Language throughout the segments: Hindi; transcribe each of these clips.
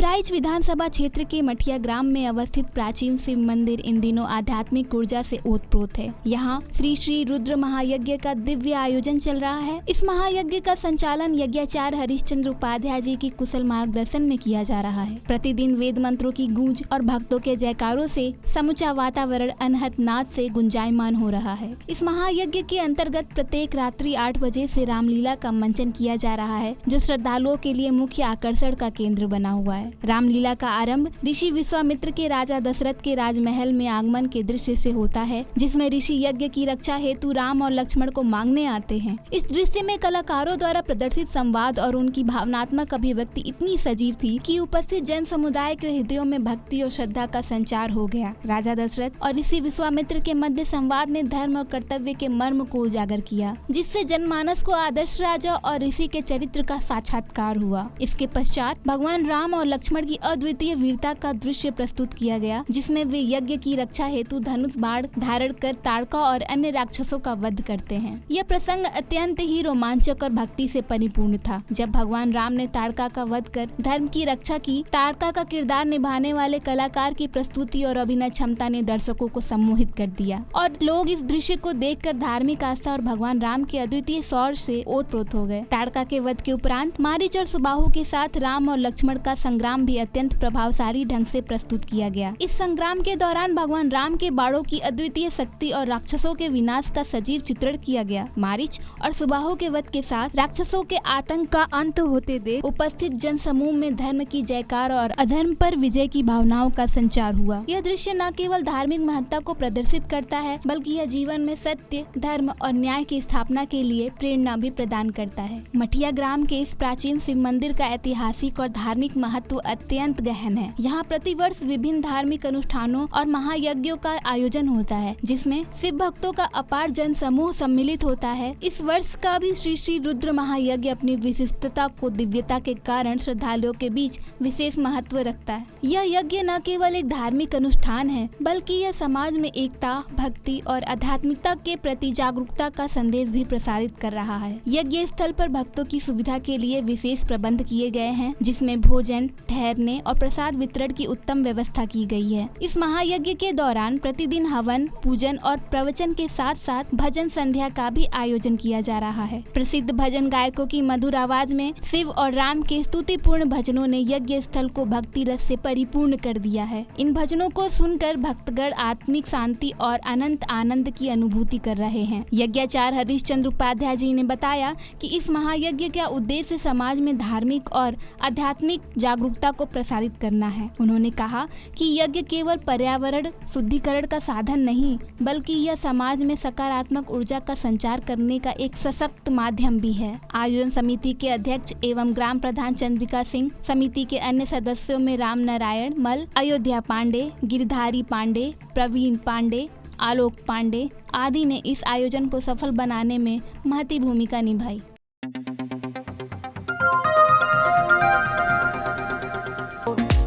बहराइच विधानसभा क्षेत्र के मठिया ग्राम में अवस्थित प्राचीन शिव मंदिर इन दिनों आध्यात्मिक ऊर्जा से ओतप्रोत है। यहाँ श्री श्री रुद्र महायज्ञ का दिव्य आयोजन चल रहा है। इस महायज्ञ का संचालन यज्ञाचार्य हरिश्चंद्र उपाध्याय जी की कुशल मार्गदर्शन में किया जा रहा है। प्रतिदिन वेद मंत्रों की गूंज और भक्तों के जयकारों से समूचा वातावरण अनहद नाद से गुंजायमान हो रहा है। इस महायज्ञ के अंतर्गत प्रत्येक रात्रि 8 बजे से रामलीला का मंचन किया जा रहा है, जो श्रद्धालुओं के लिए मुख्य आकर्षण का केंद्र बना हुआ है। रामलीला का आरंभ ऋषि विश्वामित्र के राजा दशरथ के राजमहल में आगमन के दृश्य से होता है, जिसमें ऋषि यज्ञ की रक्षा हेतु राम और लक्ष्मण को मांगने आते हैं। इस दृश्य में कलाकारों द्वारा प्रदर्शित संवाद और उनकी भावनात्मक अभिव्यक्ति इतनी सजीव थी कि उपस्थित जन समुदाय के हृदयों में भक्ति और श्रद्धा का संचार हो गया। राजा दशरथ और ऋषि विश्वामित्र के मध्य संवाद ने धर्म और कर्तव्य के मर्म को उजागर किया, जिससे जनमानस को आदर्श राजा और ऋषि के चरित्र का साक्षात्कार हुआ। इसके पश्चात भगवान राम और लक्ष्मण की अद्वितीय वीरता का दृश्य प्रस्तुत किया गया, जिसमें वे यज्ञ की रक्षा हेतु धनुष बाण धारण कर ताड़का और अन्य राक्षसों का वध करते हैं। यह प्रसंग अत्यंत ही रोमांचक और भक्ति से परिपूर्ण था। जब भगवान राम ने ताड़का का वध कर धर्म की रक्षा की, ताड़का का किरदार निभाने वाले कलाकार की प्रस्तुति और अभिनय क्षमता ने दर्शकों को सम्मोहित कर दिया और लोग इस दृश्य को देखकर धार्मिक आस्था और भगवान राम के अद्वितीय शौर्य से ओतप्रोत हो गए। ताड़का के वध के उपरांत मारीच और सुबाहु के साथ राम और लक्ष्मण का संग्राम भी अत्यंत प्रभावशाली ढंग से प्रस्तुत किया गया। इस संग्राम के दौरान भगवान राम के बाणों की अद्वितीय शक्ति और राक्षसों के विनाश का सजीव चित्रण किया गया। मारीच और सुबाहु के वध के साथ राक्षसों के आतंक का अंत होते देख उपस्थित जन समूह में धर्म की जयकार और अधर्म पर विजय की भावनाओं का संचार हुआ। यह दृश्य न केवल धार्मिक महत्ता को प्रदर्शित करता है, बल्कि यह जीवन में सत्य, धर्म और न्याय की स्थापना के लिए प्रेरणा भी प्रदान करता है। मठिया ग्राम के इस प्राचीन शिव मंदिर का ऐतिहासिक और धार्मिक महत्व अत्यंत गहन है। यहाँ प्रतिवर्ष विभिन्न धार्मिक अनुष्ठानों और महायज्ञों का आयोजन होता है, जिसमें शिव भक्तों का अपार जन समूह सम्मिलित होता है। इस वर्ष का भी श्री श्री रुद्र महायज्ञ अपनी विशिष्टता को दिव्यता के कारण श्रद्धालुओं के बीच विशेष महत्व रखता है। यह यज्ञ न केवल एक धार्मिक अनुष्ठान है, बल्कि यह समाज में एकता, भक्ति और आध्यात्मिकता के प्रति जागरूकता का संदेश भी प्रसारित कर रहा है। यज्ञ स्थल पर भक्तों की सुविधा के लिए विशेष प्रबंध किए गए हैं, जिसमें भोजन, ठहरने और प्रसाद वितरण की उत्तम व्यवस्था की गई है। इस महायज्ञ के दौरान प्रतिदिन हवन, पूजन और प्रवचन के साथ साथ भजन संध्या का भी आयोजन किया जा रहा है। प्रसिद्ध भजन गायकों की मधुर आवाज में शिव और राम के स्तुतिपूर्ण भजनों ने यज्ञ स्थल को भक्ति रस से परिपूर्ण कर दिया है। इन भजनों को सुनकर भक्तगण आत्मिक शांति और अनंत आनंद की अनुभूति कर रहे हैं। यज्ञाचार्य हरिश्चंद्र उपाध्याय जी ने बताया कि इस महायज्ञ का उद्देश्य समाज में धार्मिक और आध्यात्मिक जागरूकता को प्रसारित करना है। उन्होंने कहा कि यज्ञ केवल पर्यावरण शुद्धिकरण का साधन नहीं, बल्कि यह समाज में सकारात्मक ऊर्जा का संचार करने का एक सशक्त माध्यम भी है। आयोजन समिति के अध्यक्ष एवं ग्राम प्रधान चंद्रिका सिंह, समिति के अन्य सदस्यों में राम नारायण मल, अयोध्या पांडे, गिरधारी पांडे, प्रवीण पांडे, आलोक पांडे आदि ने इस आयोजन को सफल बनाने में महती भूमिका निभाई।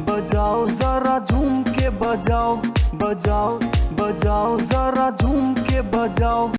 बजाओ जरा झूम के बजाओ, बजाओ बजाओ जरा झूम के बजाओ।